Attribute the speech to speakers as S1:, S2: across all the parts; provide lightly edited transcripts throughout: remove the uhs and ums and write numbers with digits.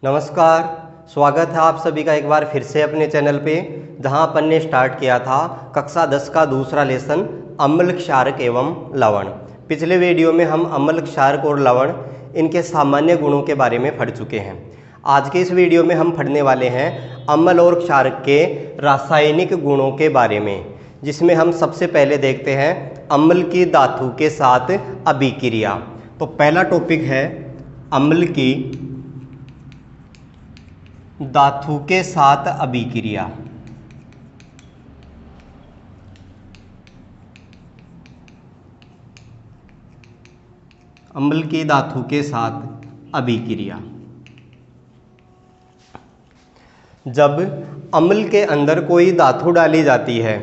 S1: नमस्कार, स्वागत है आप सभी का एक बार फिर से अपने चैनल पे, जहां अपन ने स्टार्ट किया था कक्षा 10 का दूसरा लेसन अम्ल, क्षारक एवं लवण। पिछले वीडियो में हम अम्ल, क्षारक और लवण इनके सामान्य गुणों के बारे में पढ़ चुके हैं। आज के इस वीडियो में हम पढ़ने वाले हैं अम्ल और क्षारक के रासायनिक गुणों के बारे में, जिसमें हम सबसे पहले देखते हैं अम्ल की धातु के साथ अभिक्रिया। तो पहला टॉपिक है अम्ल की धातु के साथ अभिक्रिया। अम्ल की धातु के साथ अभिक्रिया। जब अम्ल के अंदर कोई धातु डाली जाती है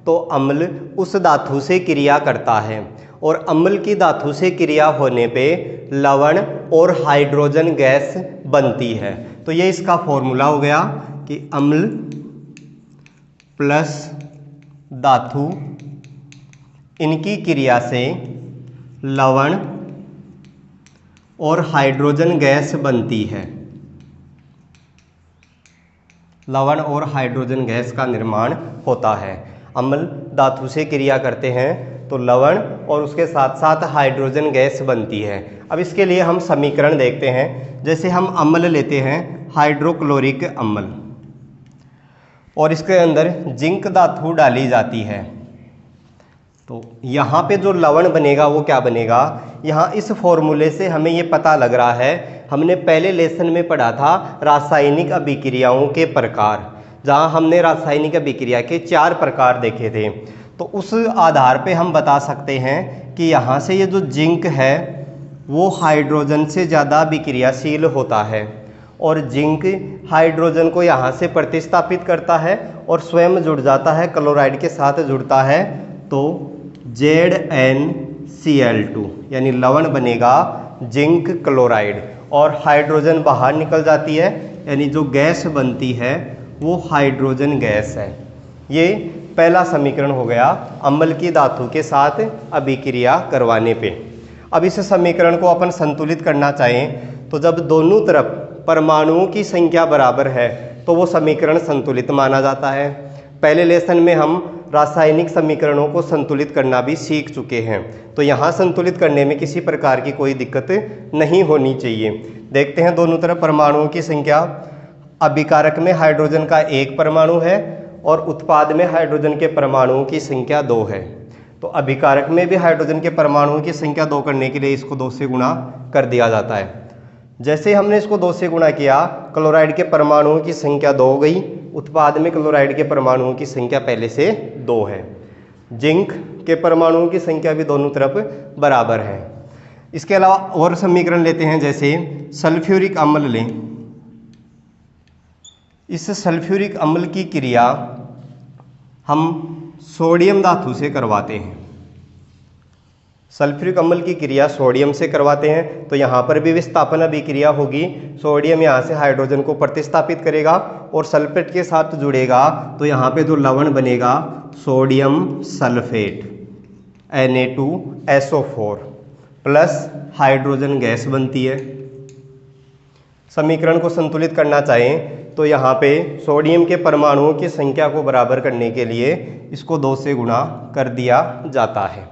S1: तो अम्ल उस धातु से क्रिया करता है, और अम्ल की धातु से क्रिया होने पे लवण और हाइड्रोजन गैस बनती है। तो ये इसका फॉर्मूला हो गया कि अम्ल प्लस धातु, इनकी क्रिया से लवण और हाइड्रोजन गैस बनती है। लवण और हाइड्रोजन गैस का निर्माण होता है। अम्ल धातु से क्रिया करते हैं तो लवण और उसके साथ साथ हाइड्रोजन गैस बनती है। अब इसके लिए हम समीकरण देखते हैं। जैसे हम अम्ल लेते हैं हाइड्रोक्लोरिक अम्ल, और इसके अंदर जिंक धातु डाली जाती है, तो यहाँ पे जो लवण बनेगा वो क्या बनेगा। यहाँ इस फॉर्मूले से हमें ये पता लग रहा है, हमने पहले लेसन में पढ़ा था रासायनिक अभिक्रियाओं के प्रकार, जहाँ हमने रासायनिक अभिक्रिया के 4 प्रकार देखे थे। तो उस आधार पे हम बता सकते हैं कि यहाँ से ये जो जिंक है वो हाइड्रोजन से ज़्यादा अभिक्रियाशील होता है, और जिंक हाइड्रोजन को यहाँ से प्रतिस्थापित करता है और स्वयं जुड़ जाता है, क्लोराइड के साथ जुड़ता है, तो ZnCl2 यानी लवण बनेगा जिंक क्लोराइड, और हाइड्रोजन बाहर निकल जाती है, यानी जो गैस बनती है वो हाइड्रोजन गैस है। ये पहला समीकरण हो गया अम्ल की धातु के साथ अभिक्रिया करवाने पे। अब इस समीकरण को अपन संतुलित करना चाहें तो जब दोनों तरफ परमाणुओं की संख्या बराबर है तो वो समीकरण संतुलित माना जाता है। पहले लेसन में हम रासायनिक समीकरणों को संतुलित करना भी सीख चुके हैं, तो यहाँ संतुलित करने में किसी प्रकार की कोई दिक्कत नहीं होनी चाहिए। देखते हैं दोनों तरफ परमाणुओं की संख्या। अभिकारक में हाइड्रोजन का 1 परमाणु है और उत्पाद में हाइड्रोजन के परमाणुओं की संख्या 2 है। तो अभिकारक में भी हाइड्रोजन के परमाणुओं की संख्या 2 करने के लिए इसको 2 से गुणा कर दिया जाता है। जैसे हमने इसको 2 से गुणा किया, क्लोराइड के परमाणुओं की संख्या 2 हो गई, उत्पाद में क्लोराइड के परमाणुओं की संख्या पहले से 2 है। जिंक के परमाणुओं की संख्या भी दोनों तरफ बराबर है। इसके अलावा और समीकरण लेते हैं, जैसे सल्फ्यूरिक अम्ल लें। इस सल्फ्यूरिक अम्ल की क्रिया हम सोडियम धातु से करवाते हैं। सल्फ्यूरिक अम्ल की क्रिया सोडियम से करवाते हैं, तो यहाँ पर भी विस्थापन अभिक्रिया होगी। सोडियम यहाँ से हाइड्रोजन को प्रतिस्थापित करेगा और सल्फेट के साथ जुड़ेगा, तो यहाँ पे जो लवण बनेगा sodium sulphate Na2SO4 plus hydrogen gas बनती है। समीकरण को संतुलित करना चाहें तो यहाँ पे सोडियम के परमाणुओं की संख्या को बराबर करने के लिए इसको 2 से गुणा कर दिया जाता है।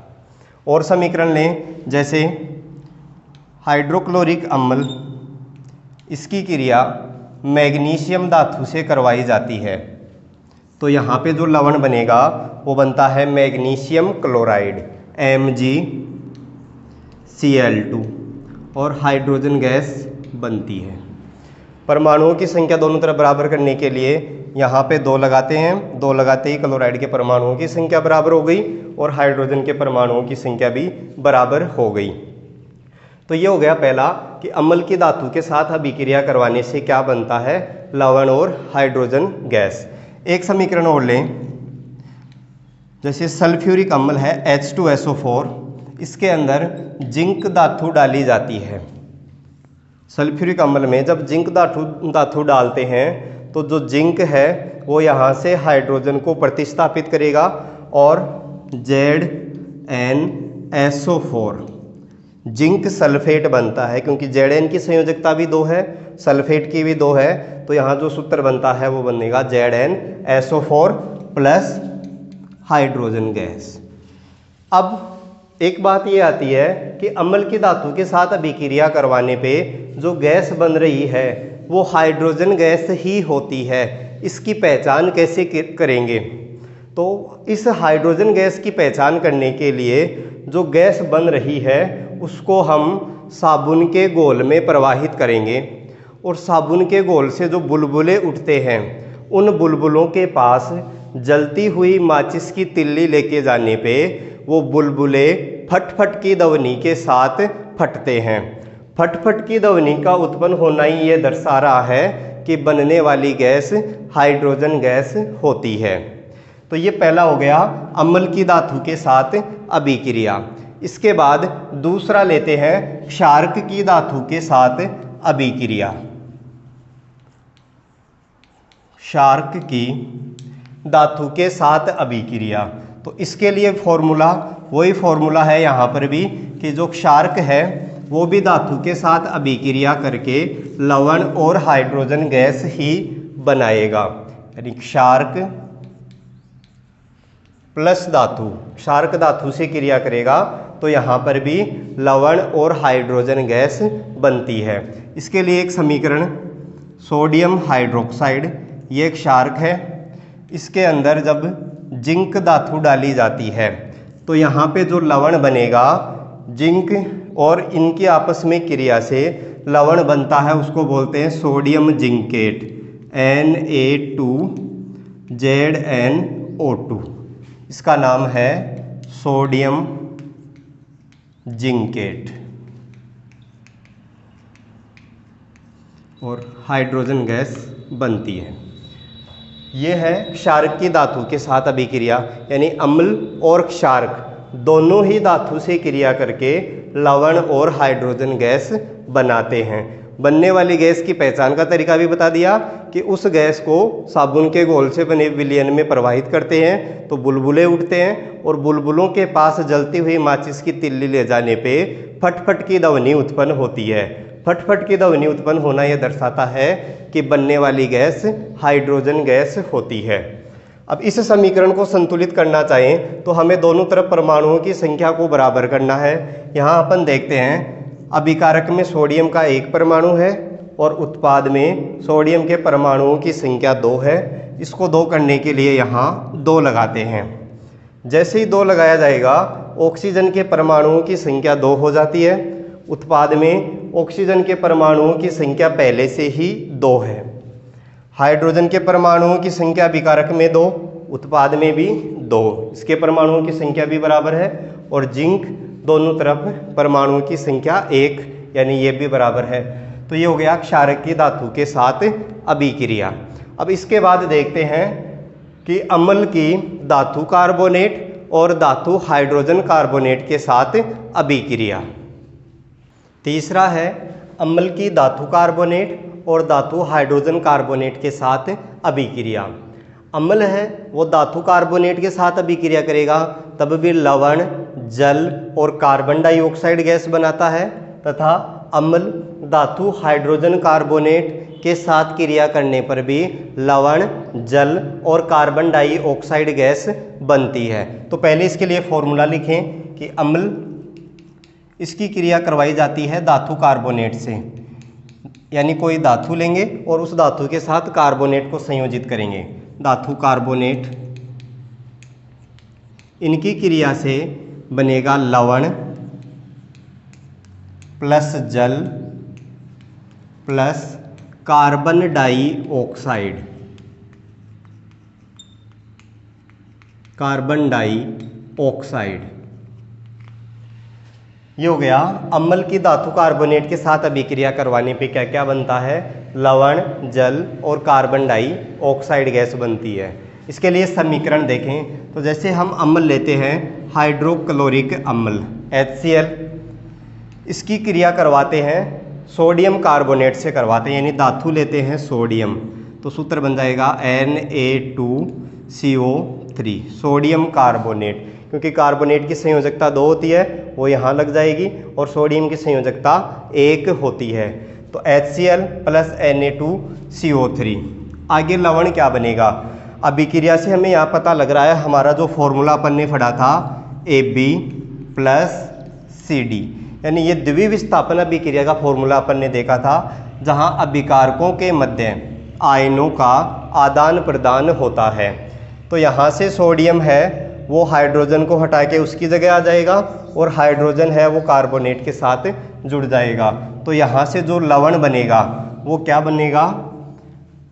S1: और समीकरण लें, जैसे हाइड्रोक्लोरिक अम्ल, इसकी क्रिया मैग्नीशियम धातु से करवाई जाती है, तो यहाँ पे जो लवण बनेगा वो बनता है मैग्नीशियम क्लोराइड MgCl2, और हाइड्रोजन गैस बनती है। परमाणुओं की संख्या दोनों तरफ बराबर करने के लिए यहाँ पे 2 लगाते हैं, 2 लगाते ही क्लोराइड के परमाणुओं की संख्या बराबर हो गई और हाइड्रोजन के परमाणुओं की संख्या भी बराबर हो गई। तो ये हो गया पहला कि अम्ल की धातु के साथ अभिक्रिया करवाने से क्या बनता है, लवण और हाइड्रोजन गैस। एक समीकरण और लें, जैसे सल्फ्यूरिक अम्ल है H2SO4, इसके अंदर जिंक धातु डाली जाती है। सल्फ्यूरिक अम्ल में जब जिंक धातु डालते हैं तो जो जिंक है वो यहाँ से हाइड्रोजन को प्रतिस्थापित करेगा और ZnSO4 जिंक सल्फेट बनता है, क्योंकि Zn की संयोजकता भी 2 है सल्फेट की भी 2 है, तो यहाँ जो सूत्र बनता है वो बनेगा ZnSO4 प्लस हाइड्रोजन गैस। अब एक बात ये आती है कि अम्ल की धातु के साथ अभिक्रिया करवाने पे जो गैस बन रही है वो हाइड्रोजन गैस ही होती है। इसकी पहचान कैसे करेंगे? तो इस हाइड्रोजन गैस की पहचान करने के लिए जो गैस बन रही है उसको हम साबुन के घोल में प्रवाहित करेंगे, और साबुन के घोल से जो बुलबुले उठते हैं उन बुलबुलों के पास जलती हुई माचिस की तिल्ली लेके जाने पे वो बुलबुले फटफट की ध्वनि के साथ फटते हैं। फटफट की ध्वनि का उत्पन्न होना ही ये दर्शा रहा है कि बनने वाली गैस हाइड्रोजन गैस होती है। तो ये पहला हो गया अम्ल की धातु के साथ अभिक्रिया। इसके बाद दूसरा लेते हैं क्षारक की धातु के साथ अभिक्रिया। क्षारक की धातु के साथ अभिक्रिया, तो इसके लिए फॉर्मूला वही फॉर्मूला है यहाँ पर भी कि जो क्षारक है वो भी धातु के साथ अभिक्रिया करके लवण और हाइड्रोजन गैस ही बनाएगा। यानी क्षारक प्लस धातु, क्षारक धातु से क्रिया करेगा तो यहाँ पर भी लवण और हाइड्रोजन गैस बनती है। इसके लिए एक समीकरण सोडियम हाइड्रोक्साइड, ये क्षारक है, इसके अंदर जब जिंक धातु डाली जाती है तो यहाँ पे जो लवण बनेगा जिंक और इनकी आपस में क्रिया से लवण बनता है, उसको बोलते हैं सोडियम जिंकेट Na2ZnO2। इसका नाम है सोडियम जिंकेट, और हाइड्रोजन गैस बनती है। ये है क्षारक की धातु के साथ अभिक्रिया, यानी अम्ल और क्षारक दोनों ही धातु से क्रिया करके लवण और हाइड्रोजन गैस बनाते हैं। बनने वाली गैस की पहचान का तरीका भी बता दिया कि उस गैस को साबुन के घोल से बने विलयन में प्रवाहित करते हैं तो बुलबुले उठते हैं, और बुलबुलों के पास जलती हुई माचिस की तिल्ली ले जाने पे फटफट की ध्वनि उत्पन्न होती है। फटफट की ध्वनि उत्पन्न होना यह दर्शाता है कि बनने वाली गैस हाइड्रोजन गैस होती है। अब इस समीकरण को संतुलित करना चाहें तो हमें दोनों तरफ परमाणुओं की संख्या को बराबर करना है। यहाँ अपन देखते हैं अभिकारक में सोडियम का 1 परमाणु है और उत्पाद में सोडियम के परमाणुओं की संख्या 2 है। इसको 2 करने के लिए यहाँ 2 लगाते हैं। जैसे ही 2 लगाया जाएगा ऑक्सीजन के परमाणुओं की संख्या 2 हो जाती है। उत्पाद में ऑक्सीजन के परमाणुओं की संख्या पहले से ही 2 है। हाइड्रोजन के परमाणुओं की संख्या अभिकारक में 2, उत्पाद में भी 2, इसके परमाणुओं की संख्या भी बराबर है, और जिंक दोनों तरफ परमाणुओं की संख्या 1, यानी ये भी बराबर है। तो ये हो गया क्षारक की धातु के साथ अभिक्रिया। अब इसके बाद देखते हैं कि अम्ल की धातु कार्बोनेट और धातु हाइड्रोजन कार्बोनेट के साथ अभिक्रिया। तीसरा है अम्ल की धातु कार्बोनेट और धातु हाइड्रोजन कार्बोनेट के साथ अभिक्रिया। अम्ल है वो धातु कार्बोनेट के साथ अभिक्रिया करेगा, तब भी लवण, जल और कार्बन डाइऑक्साइड गैस बनाता है, तथा अम्ल धातु हाइड्रोजन कार्बोनेट के साथ क्रिया करने पर भी लवण, जल और कार्बन डाइऑक्साइड गैस बनती है। तो पहले इसके लिए फॉर्मूला लिखें कि अम्ल इसकी क्रिया करवाई जाती है धातु कार्बोनेट से, यानी कोई धातु लेंगे और उस धातु के साथ कार्बोनेट को संयोजित करेंगे। धातु कार्बोनेट, इनकी क्रिया से बनेगा लवण प्लस जल plus carbon dioxide, carbon dioxide. ये हो गया अम्ल की धातु कार्बोनेट के साथ अभिक्रिया करवाने पे क्या क्या बनता है, लवण, जल और कार्बन डाइऑक्साइड गैस बनती है। इसके लिए समीकरण देखें तो जैसे हम अम्ल लेते हैं हाइड्रोक्लोरिक अम्ल HCl, इसकी क्रिया करवाते हैं सोडियम कार्बोनेट से करवाते हैं, यानी धातु लेते हैं सोडियम, तो सूत्र बन जाएगा Na2CO3 सोडियम कार्बोनेट, क्योंकि कार्बोनेट की संयोजकता 2 होती है वो यहाँ लग जाएगी और सोडियम की संयोजकता 1 होती है। तो HCl प्लस Na2CO3। आगे लवण क्या बनेगा? अभिक्रिया से हमें यहाँ पता लग रहा है हमारा जो फॉर्मूला अपन ने पढ़ा था AB प्लस CD, यानी ये द्विविस्थापन अभिक्रिया का फॉर्मूला अपन ने देखा था, जहाँ अभिकारकों के मध्य आयनों का आदान प्रदान होता है। तो यहाँ से सोडियम है वो हाइड्रोजन को हटा के उसकी जगह आ जाएगा और हाइड्रोजन है वो कार्बोनेट के साथ जुड़ जाएगा। तो यहाँ से जो लवण बनेगा वो क्या बनेगा?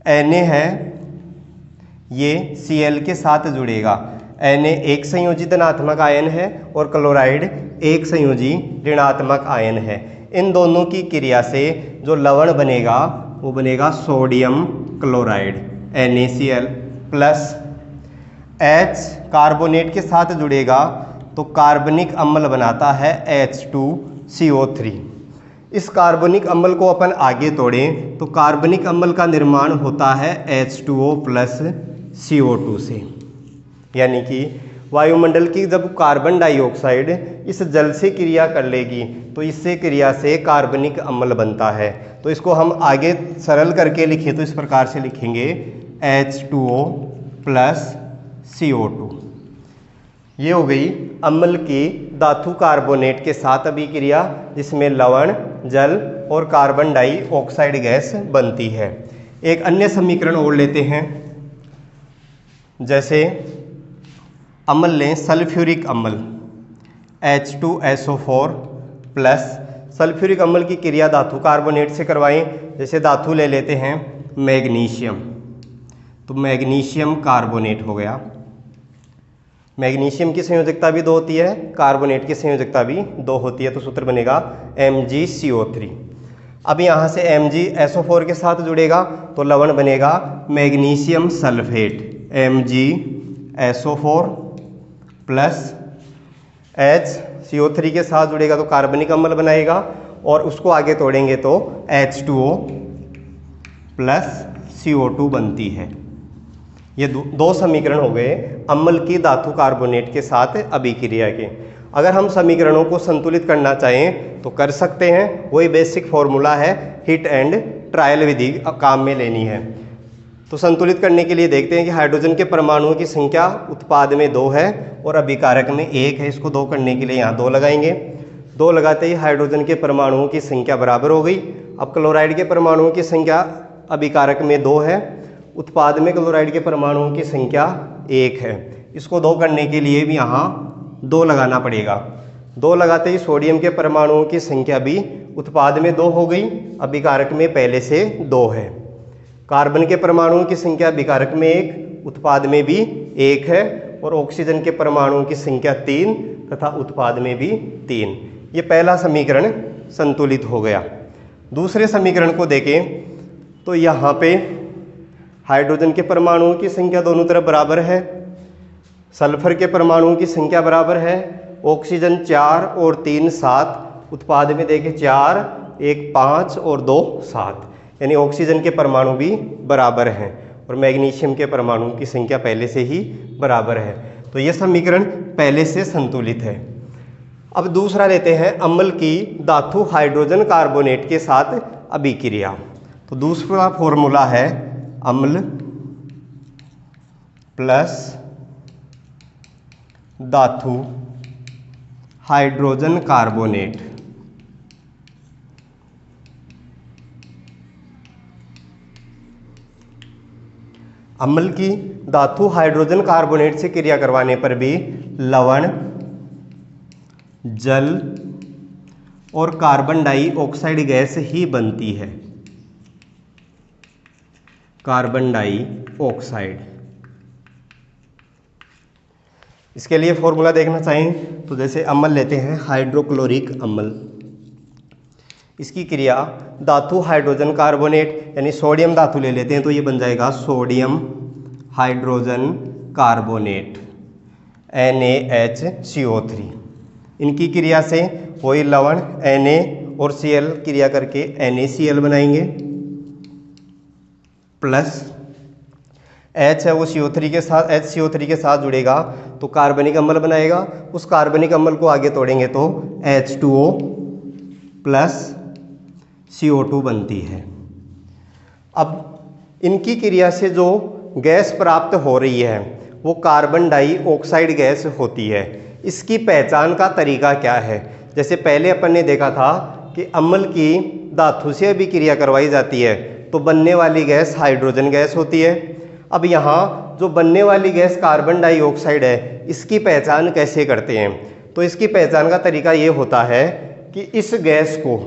S1: Na है ये Cl के साथ जुड़ेगा। Na एक संयोजी धनात्मक आयन है और क्लोराइड एक संयोजी ऋणात्मक आयन है। इन दोनों की क्रिया से जो लवण बनेगा वो बनेगा sodium chloride NaCl plus H carbonate के साथ जुड़ेगा तो कार्बनिक अम्ल बनाता है H2CO3। इस कार्बनिक अम्ल को अपन आगे तोड़ें तो कार्बनिक अम्ल का निर्माण होता है H2O प्लस CO2 से, यानी कि वायुमंडल की जब कार्बन डाइऑक्साइड इस जल से क्रिया कर लेगी तो इससे क्रिया से कार्बनिक अम्ल बनता है। तो इसको हम आगे सरल करके लिखें तो इस प्रकार से लिखेंगे H2O प्लस CO2। ये हो गई अम्ल की धातु कार्बोनेट के साथ अभिक्रिया, जिसमें लवण, जल और कार्बन डाइऑक्साइड गैस बनती है। एक अन्य समीकरण और लेते हैं, जैसे अम्ल लें सल्फ्यूरिक अम्ल H2SO4 प्लस सल्फ्यूरिक अम्ल की क्रिया धातु कार्बोनेट से करवाएं। जैसे धातु ले लेते हैं मैग्नीशियम, तो मैग्नीशियम कार्बोनेट हो गया। मैग्नीशियम की संयोजकता भी 2 होती है, कार्बोनेट की संयोजकता भी 2 होती है, तो सूत्र बनेगा MgCO3। अब यहाँ से MgSO4 के साथ जुड़ेगा तो लवण बनेगा magnesium sulphate MgSO4 plus HCO3 के साथ जुड़ेगा तो कार्बनिक अम्ल बनाएगा और उसको आगे तोड़ेंगे तो H2O प्लस CO2 बनती है। ये दो समीकरण हो गए अम्ल की धातु कार्बोनेट के साथ अभिक्रिया के। अगर हम समीकरणों को संतुलित करना चाहें तो कर सकते हैं, वही बेसिक फॉर्मूला है, हिट एंड ट्रायल विधि काम में लेनी है। तो संतुलित करने के लिए देखते हैं कि हाइड्रोजन के परमाणुओं की संख्या उत्पाद में 2 है और अभिकारक में 1 है। इसको 2 करने के लिए यहाँ 2 लगाएंगे। 2 लगाते ही हाइड्रोजन के परमाणुओं की संख्या बराबर हो गई। अब क्लोराइड के परमाणुओं की संख्या अभिकारक में 2 है, उत्पाद में क्लोराइड के परमाणुओं की संख्या 1 है। इसको 2 करने के लिए भी यहाँ 2 लगाना पड़ेगा। 2 लगाते ही सोडियम के परमाणुओं की संख्या भी उत्पाद में 2 हो गई, अभिकारक में पहले से 2 है। कार्बन के परमाणुओं की संख्या अभिकारक में 1, उत्पाद में भी 1 है और ऑक्सीजन के परमाणुओं की संख्या 3 तथा उत्पाद में भी 3। ये पहला समीकरण संतुलित हो गया। दूसरे समीकरण को देखें तो यहाँ पे हाइड्रोजन के परमाणुओं की संख्या दोनों तरफ बराबर है, सल्फर के परमाणुओं की संख्या बराबर है, ऑक्सीजन 4 और 3 7, उत्पाद में देखें 4, 1 5 और 2 7, यानी ऑक्सीजन के परमाणु भी बराबर हैं और मैग्नीशियम के परमाणुओं की संख्या पहले से ही बराबर है। तो यह समीकरण पहले से संतुलित है। अब दूसरा लेते हैं अम्ल की धातु हाइड्रोजन कार्बोनेट के साथ अभिक्रिया। तो दूसरा फॉर्मूला है अम्ल प्लस धातु हाइड्रोजन कार्बोनेट। अम्ल की धातु हाइड्रोजन कार्बोनेट से क्रिया करवाने पर भी लवण, जल और कार्बन डाइऑक्साइड गैस ही बनती है, कार्बन डाइऑक्साइड। इसके लिए फॉर्मूला देखना चाहें तो जैसे अम्ल लेते हैं हाइड्रोक्लोरिक अम्ल, इसकी क्रिया धातु हाइड्रोजन कार्बोनेट यानी सोडियम धातु ले लेते हैं तो ये बन जाएगा सोडियम हाइड्रोजन कार्बोनेट NaHCO3। इनकी क्रिया से वही लवण Na और Cl क्रिया करके NaCl बनाएंगे, प्लस H है वो CO3 के साथ HCO3 के साथ जुड़ेगा तो कार्बनिक अम्ल बनाएगा। उस कार्बनिक अम्ल को आगे तोड़ेंगे तो H2O प्लस CO2 बनती है। अब इनकी क्रिया से जो गैस प्राप्त हो रही है वो कार्बन डाइऑक्साइड गैस होती है। इसकी पहचान का तरीका क्या है? जैसे पहले अपन ने देखा था कि अम्ल की धातु से अभिक्रिया क्रिया करवाई जाती है तो बनने वाली गैस हाइड्रोजन गैस होती है। अब यहाँ जो बनने वाली गैस कार्बन डाइऑक्साइड है, इसकी पहचान कैसे करते हैं? तो इसकी पहचान का तरीका ये होता है कि इस गैस को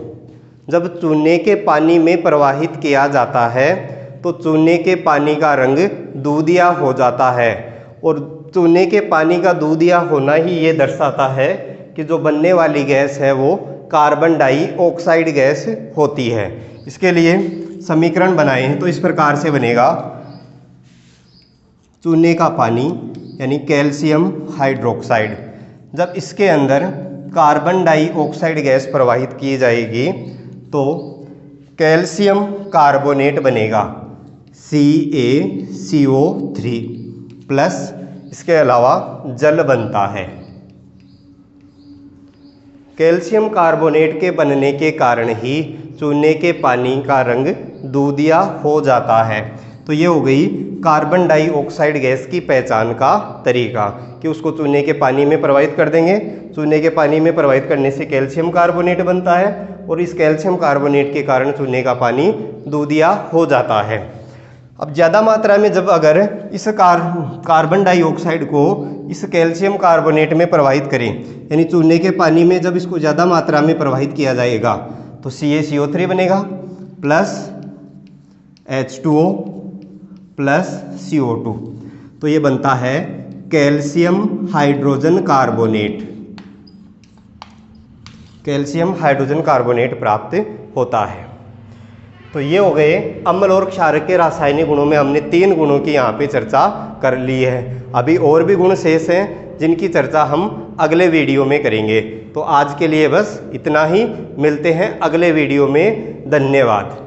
S1: जब चूने के पानी में प्रवाहित किया जाता है तो चूने के पानी का रंग दूधिया हो जाता है, और चूने के पानी का दूधिया होना ही ये दर्शाता है कि जो बनने वाली गैस है वो कार्बन डाइऑक्साइड गैस होती है। इसके लिए समीकरण बनाए हैं तो इस प्रकार से बनेगा, चूने का पानी यानी कैल्शियम हाइड्रोक्साइड, जब इसके अंदर कार्बन डाइऑक्साइड गैस प्रवाहित की जाएगी तो कैल्शियम कार्बोनेट बनेगा CaCO3 प्लस इसके अलावा जल बनता है। कैल्शियम कार्बोनेट के बनने के कारण ही चूने के पानी का रंग दूधिया हो जाता है। तो ये हो गई कार्बन डाइऑक्साइड गैस की पहचान का तरीका कि उसको चूने के पानी में प्रवाहित कर देंगे, चूने के पानी में प्रवाहित करने से कैल्शियम कार्बोनेट बनता है और इस कैल्शियम कार्बोनेट के कारण चूने का पानी दूधिया हो जाता है। अब ज़्यादा मात्रा में जब अगर इस कार्बन डाइऑक्साइड को इस कैल्शियम कार्बोनेट में प्रवाहित करें, यानी चूने के पानी में जब इसको ज़्यादा मात्रा में प्रवाहित किया जाएगा तो CaCO3 बनेगा प्लस H2O प्लस CO2, तो ये बनता है calcium hydrogen carbonate. Calcium hydrogen carbonate प्राप्त होता है। तो ये हो गए अम्ल और क्षारक के रासायनिक गुणों में हमने 3 गुणों की यहाँ पे चर्चा कर ली है। अभी और भी गुण शेष हैं जिनकी चर्चा हम अगले वीडियो में करेंगे। तो आज के लिए बस इतना ही, मिलते हैं अगले वीडियो में। धन्यवाद।